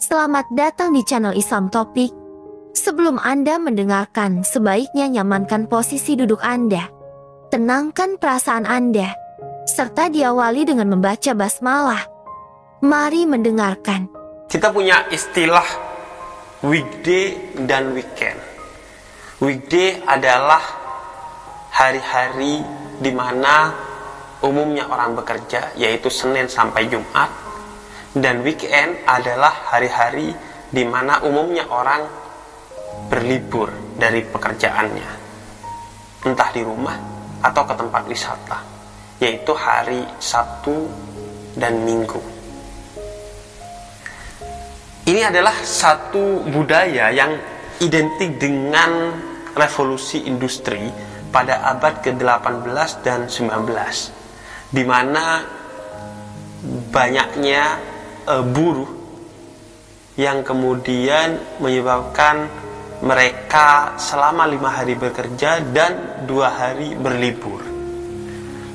Selamat datang di channel Islam Topik. Sebelum Anda mendengarkan, sebaiknya nyamankan posisi duduk Anda. Tenangkan perasaan Anda, serta diawali dengan membaca basmalah. Mari mendengarkan. Kita punya istilah weekday dan weekend. Weekday adalah hari-hari di mana umumnya orang bekerja, yaitu Senin sampai Jumat. Dan weekend adalah hari-hari di mana umumnya orang berlibur dari pekerjaannya, entah di rumah atau ke tempat wisata, yaitu hari Sabtu dan Minggu. Ini adalah satu budaya yang identik dengan revolusi industri pada abad ke-18 dan 19, di mana banyaknya buruh yang kemudian menyebabkan mereka selama 5 hari bekerja dan 2 hari berlibur.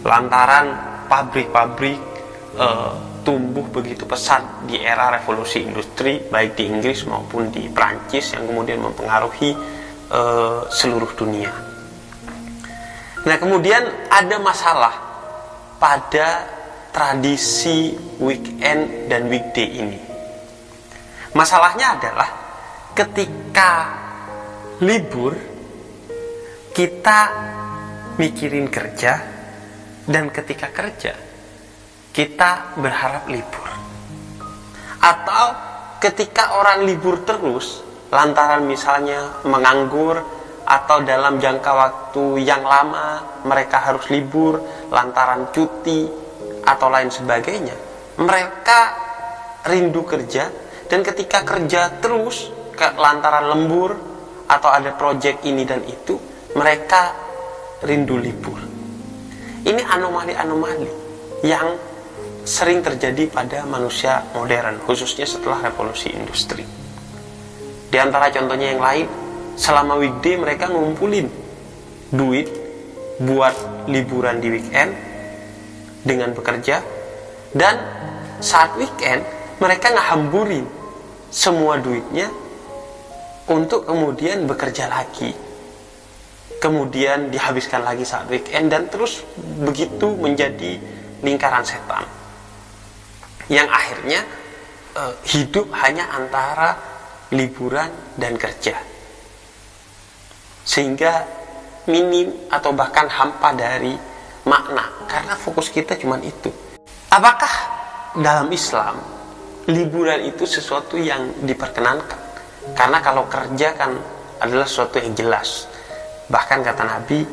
Lantaran pabrik-pabrik tumbuh begitu pesat di era revolusi industri, baik di Inggris maupun di Prancis, yang kemudian mempengaruhi seluruh dunia. Nah, kemudian ada masalah pada tradisi weekend dan weekday ini. Masalahnya adalah ketika libur kita mikirin kerja, dan ketika kerja kita berharap libur. Atau ketika orang libur terus lantaran misalnya menganggur, atau dalam jangka waktu yang lama mereka harus libur lantaran cuti atau lain sebagainya, mereka rindu kerja. Dan ketika kerja terus lantaran lembur atau ada proyek ini dan itu, mereka rindu libur. Ini anomali-anomali yang sering terjadi pada manusia modern, khususnya setelah revolusi industri. Di antara contohnya yang lain, selama weekday mereka ngumpulin duit buat liburan di weekend dengan bekerja, dan saat weekend mereka ngehamburin semua duitnya untuk kemudian bekerja lagi, kemudian dihabiskan lagi saat weekend, dan terus begitu menjadi lingkaran setan yang akhirnya hidup hanya antara liburan dan kerja, sehingga minim atau bahkan hampa dari makna, karena fokus kita cuma itu. Apakah dalam Islam liburan itu sesuatu yang diperkenankan? Karena kalau kerja kan adalah sesuatu yang jelas. Bahkan kata Nabi,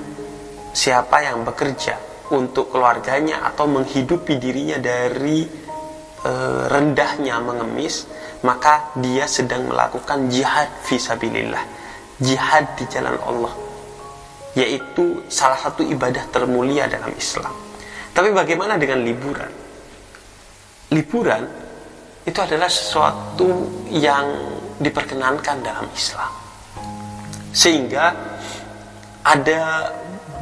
siapa yang bekerja untuk keluarganya atau menghidupi dirinya dari rendahnya mengemis, maka dia sedang melakukan jihad fisabilillah, jihad di jalan Allah, yaitu salah satu ibadah termulia dalam Islam. Tapi bagaimana dengan liburan? Liburan itu adalah sesuatu yang diperkenankan dalam Islam, sehingga ada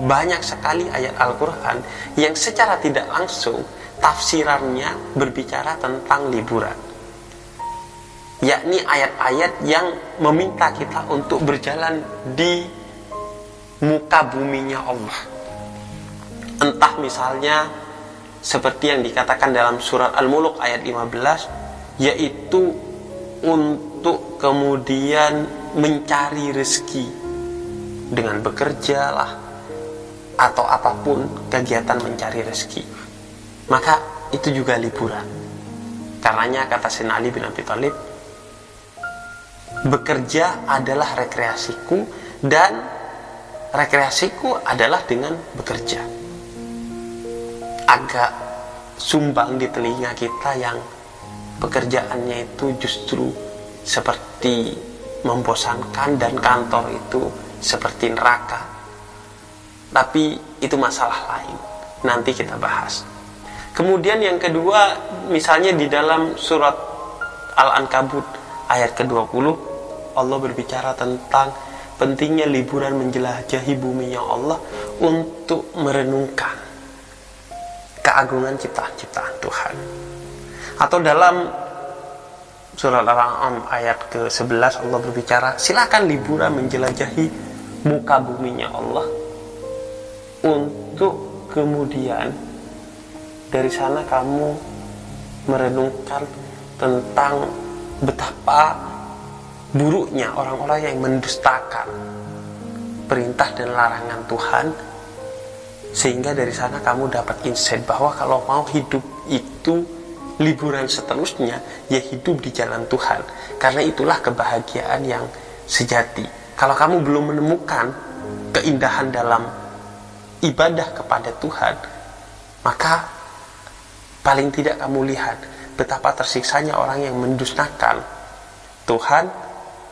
banyak sekali ayat Al-Quran yang secara tidak langsung tafsirannya berbicara tentang liburan, yakni ayat-ayat yang meminta kita untuk berjalan di muka buminya Allah. Entah misalnya seperti yang dikatakan dalam surat Al-Mulk ayat 15, yaitu untuk kemudian mencari rezeki dengan bekerja lah, atau apapun kegiatan mencari rezeki, maka itu juga liburan. Karenanya kata Sayyidina Ali bin Abi Thalib, bekerja adalah rekreasiku dan rekreasiku adalah dengan bekerja. Agak sumbang di telinga kita yang pekerjaannya itu justru seperti membosankan dan kantor itu seperti neraka. Tapi itu masalah lain, nanti kita bahas. Kemudian yang kedua, misalnya di dalam surat Al-Ankabut ayat ke-20, Allah berbicara tentang pentingnya liburan menjelajahi buminya Allah untuk merenungkan keagungan ciptaan-ciptaan Tuhan. Atau dalam Surat Al-An'am ayat ke-11 Allah berbicara, silakan liburan menjelajahi muka buminya Allah, untuk kemudian dari sana kamu merenungkan tentang betapa buruknya orang-orang yang mendustakan perintah dan larangan Tuhan, sehingga dari sana kamu dapat insight bahwa kalau mau hidup itu liburan seterusnya, ya hidup di jalan Tuhan, karena itulah kebahagiaan yang sejati. Kalau kamu belum menemukan keindahan dalam ibadah kepada Tuhan, maka paling tidak kamu lihat betapa tersiksanya orang yang mendustakan Tuhan,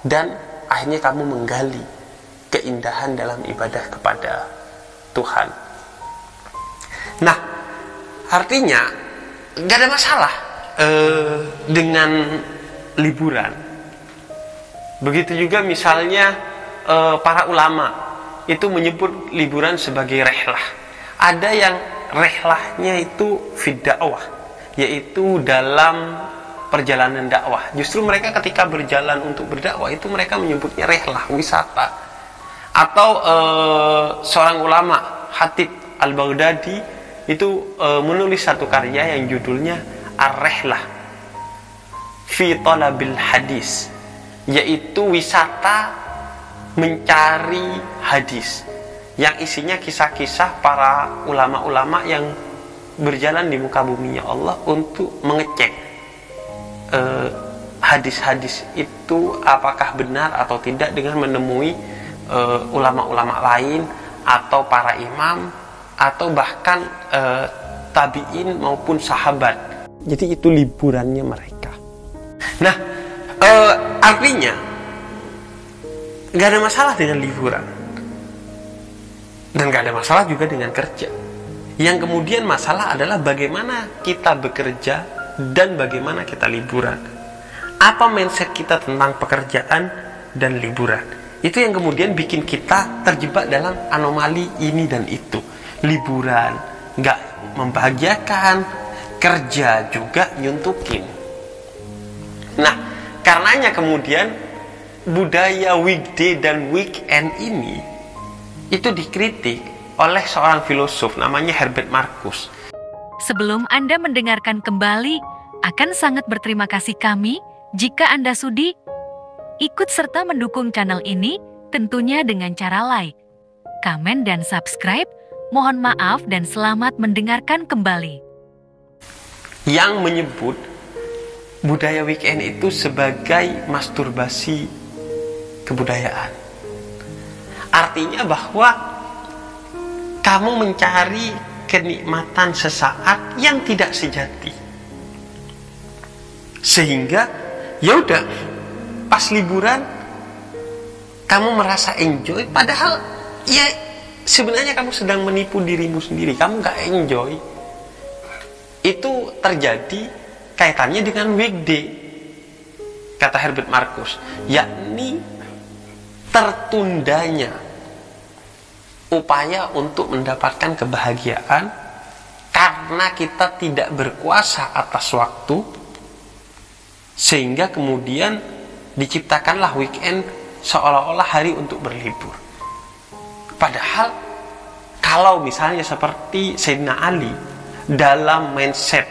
dan akhirnya kamu menggali keindahan dalam ibadah kepada Tuhan. Nah, artinya gak ada masalah dengan liburan. Begitu juga misalnya para ulama itu menyebut liburan sebagai rehlah. Ada yang rehlahnya itu fid dakwah, yaitu dalam perjalanan dakwah. Justru mereka ketika berjalan untuk berdakwah itu mereka menyebutnya rehlah, wisata. Atau seorang ulama, Khatib Al-Baghdadi, itu menulis satu karya yang judulnya Ar-Rehlah fi Talabil Hadis, yaitu wisata mencari hadis, yang isinya kisah-kisah para ulama-ulama yang berjalan di muka buminya Allah untuk mengecek hadis-hadis itu apakah benar atau tidak, dengan menemui ulama-ulama lain atau para imam atau bahkan tabi'in maupun sahabat. Jadi itu liburannya mereka. Nah, artinya gak ada masalah dengan liburan, dan gak ada masalah juga dengan kerja. Yang kemudian masalah adalah bagaimana kita bekerja dan bagaimana kita liburan. Apa mindset kita tentang pekerjaan dan liburan? Itu yang kemudian bikin kita terjebak dalam anomali ini dan itu. Liburan nggak membahagiakan, kerja juga nyuntukin. Nah, karenanya kemudian budaya weekday dan weekend ini itu dikritik oleh seorang filosof namanya Herbert Marcuse. Sebelum Anda mendengarkan kembali, akan sangat berterima kasih kami jika Anda sudi ikut serta mendukung channel ini, tentunya dengan cara like, komen, dan subscribe. Mohon maaf dan selamat mendengarkan kembali. Yang menyebut budaya weekend itu sebagai masturbasi kebudayaan. Artinya bahwa kamu mencari kenikmatan sesaat yang tidak sejati. Sehingga ya udah, pas liburan kamu merasa enjoy, padahal ya sebenarnya kamu sedang menipu dirimu sendiri. Kamu gak enjoy. Itu terjadi kaitannya dengan weekday, kata Herbert Marcuse, yakni tertundanya upaya untuk mendapatkan kebahagiaan karena kita tidak berkuasa atas waktu, sehingga kemudian diciptakanlah weekend seolah-olah hari untuk berlibur. Padahal kalau misalnya seperti Sayyidina Ali dalam mindset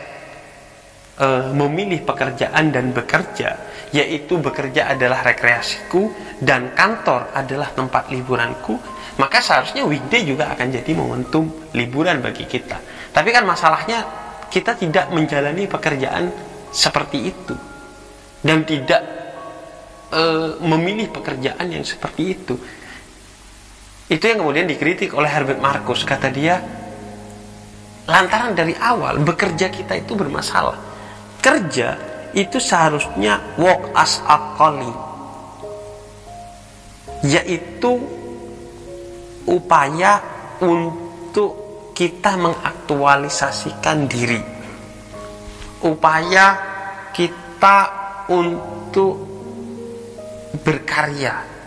memilih pekerjaan dan bekerja, yaitu bekerja adalah rekreasiku dan kantor adalah tempat liburanku, maka seharusnya weekday juga akan jadi momentum liburan bagi kita. Tapi kan masalahnya kita tidak menjalani pekerjaan seperti itu dan tidak memilih pekerjaan yang seperti itu. Itu yang kemudian dikritik oleh Herbert Marcuse. Kata dia, lantaran dari awal bekerja kita itu bermasalah. Kerja itu seharusnya work as a calling, yaitu upaya untuk kita mengaktualisasikan diri, upaya kita untuk berkarya.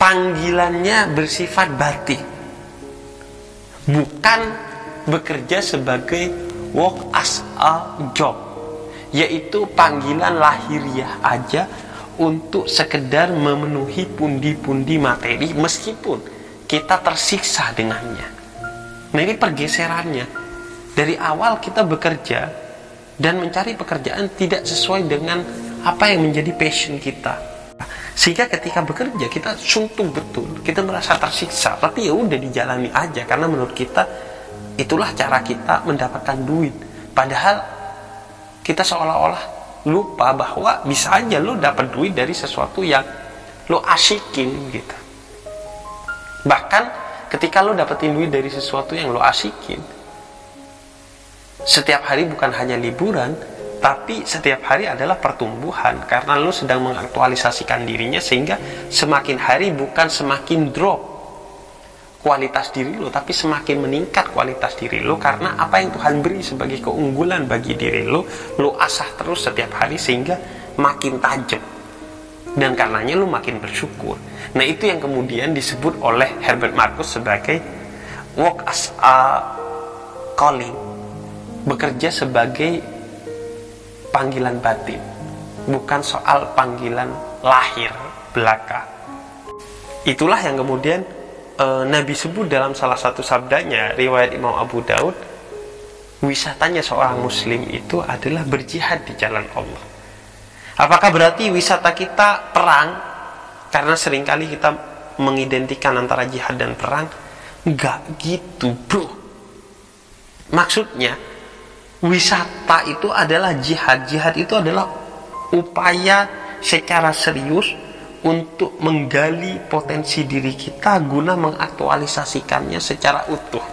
Panggilannya bersifat batin, bukan bekerja sebagai work as a job, yaitu panggilan lahiriah aja untuk sekedar memenuhi pundi-pundi materi meskipun kita tersiksa dengannya. Nah, ini pergeserannya. Dari awal kita bekerja dan mencari pekerjaan tidak sesuai dengan apa yang menjadi passion kita. Sehingga ketika bekerja kita suntuk betul, kita merasa tersiksa, tapi ya udah dijalani aja karena menurut kita itulah cara kita mendapatkan duit. Padahal kita seolah-olah lupa bahwa bisa aja lo dapat duit dari sesuatu yang lo asikin gitu. Bahkan ketika lo dapetin duit dari sesuatu yang lo asikin, setiap hari bukan hanya liburan, tapi setiap hari adalah pertumbuhan karena lo sedang mengaktualisasikan dirinya, sehingga semakin hari bukan semakin drop kualitas diri lo, tapi semakin meningkat kualitas diri lo karena apa yang Tuhan beri sebagai keunggulan bagi diri lo asah terus setiap hari sehingga makin tajam, dan karenanya lo makin bersyukur. Nah, itu yang kemudian disebut oleh Herbert Marcuse sebagai work as a calling, bekerja sebagai panggilan batin, bukan soal panggilan lahir belaka. Itulah yang kemudian Nabi sebut dalam salah satu sabdanya, riwayat Imam Abu Daud, wisatanya seorang muslim itu adalah berjihad di jalan Allah. Apakah berarti wisata kita perang? Karena seringkali kita mengidentikan antara jihad dan perang. Enggak gitu, bro. Maksudnya wisata itu adalah jihad. Jihad itu adalah upaya secara serius untuk menggali potensi diri kita guna mengaktualisasikannya secara utuh,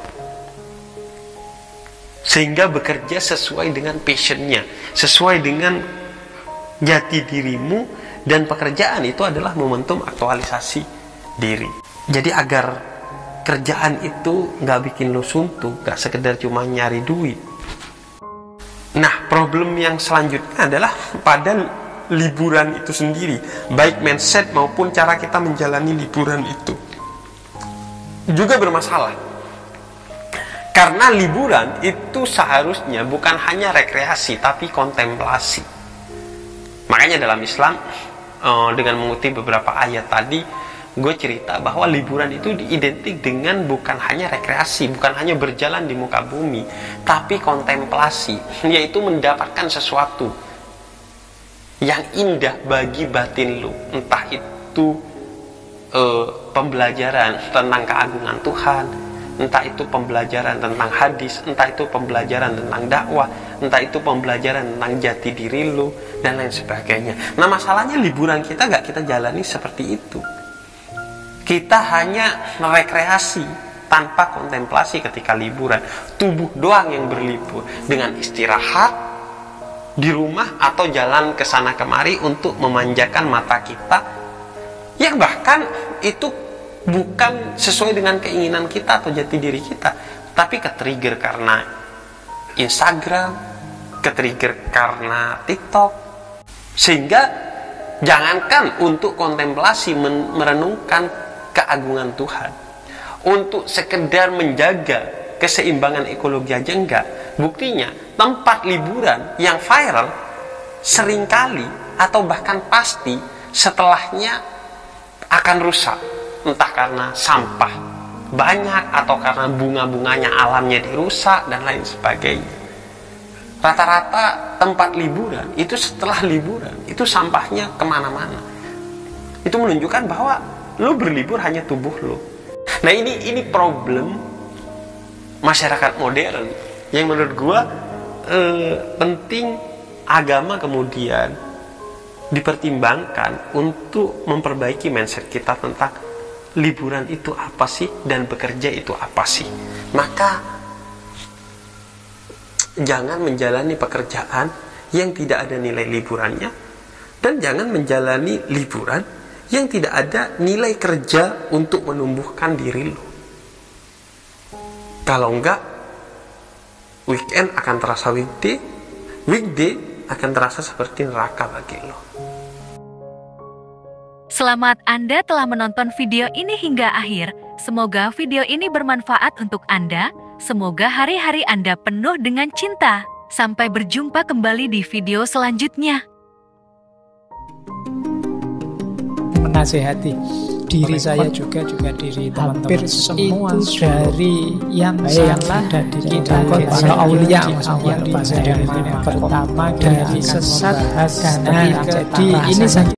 sehingga bekerja sesuai dengan passionnya, sesuai dengan jati dirimu, dan pekerjaan itu adalah momentum aktualisasi diri. Jadi agar kerjaan itu nggak bikin lo suntuk, nggak sekedar cuma nyari duit. Nah, problem yang selanjutnya adalah pada liburan itu sendiri, baik mindset maupun cara kita menjalani liburan itu juga bermasalah. Karena liburan itu seharusnya bukan hanya rekreasi tapi kontemplasi. Makanya dalam Islam, dengan mengutip beberapa ayat tadi, gue cerita bahwa liburan itu identik dengan bukan hanya rekreasi, bukan hanya berjalan di muka bumi, tapi kontemplasi, yaitu mendapatkan sesuatu yang indah bagi batin lu, entah itu pembelajaran tentang keagungan Tuhan, entah itu pembelajaran tentang hadis, entah itu pembelajaran tentang dakwah, entah itu pembelajaran tentang jati diri lu, dan lain sebagainya. Nah, masalahnya liburan kita gak kita jalani seperti itu. Kita hanya rekreasi tanpa kontemplasi ketika liburan. Tubuh doang yang berlibur, dengan istirahat di rumah atau jalan ke sana kemari untuk memanjakan mata kita, yang bahkan itu bukan sesuai dengan keinginan kita atau jati diri kita, tapi ke-trigger karena Instagram, ke-trigger karena TikTok, sehingga jangankan untuk kontemplasi merenungkan keagungan Tuhan, untuk sekedar menjaga keseimbangan ekologi aja enggak. Buktinya tempat liburan yang viral seringkali atau bahkan pasti setelahnya akan rusak, entah karena sampah banyak atau karena bunga-bunganya alamnya dirusak dan lain sebagainya. Rata-rata tempat liburan itu setelah liburan itu sampahnya kemana-mana. Itu menunjukkan bahwa lo berlibur hanya tubuh lo. Nah, ini problem masyarakat modern yang menurut gua penting agama kemudian dipertimbangkan untuk memperbaiki mindset kita tentang liburan itu apa sih dan bekerja itu apa sih. Maka jangan menjalani pekerjaan yang tidak ada nilai liburannya, dan jangan menjalani liburan yang tidak ada nilai kerja untuk menumbuhkan diri lo. Kalau enggak, weekend akan terasa weekday, weekday akan terasa seperti neraka bagi lo. Selamat Anda telah menonton video ini hingga akhir. Semoga video ini bermanfaat untuk Anda. Semoga hari-hari Anda penuh dengan cinta. Sampai berjumpa kembali di video selanjutnya. Menasehati diri saya juga diri teman-teman semua itu dari yang salah di kita para aulia maksudnya dari pertama dari sesat. Jadi ini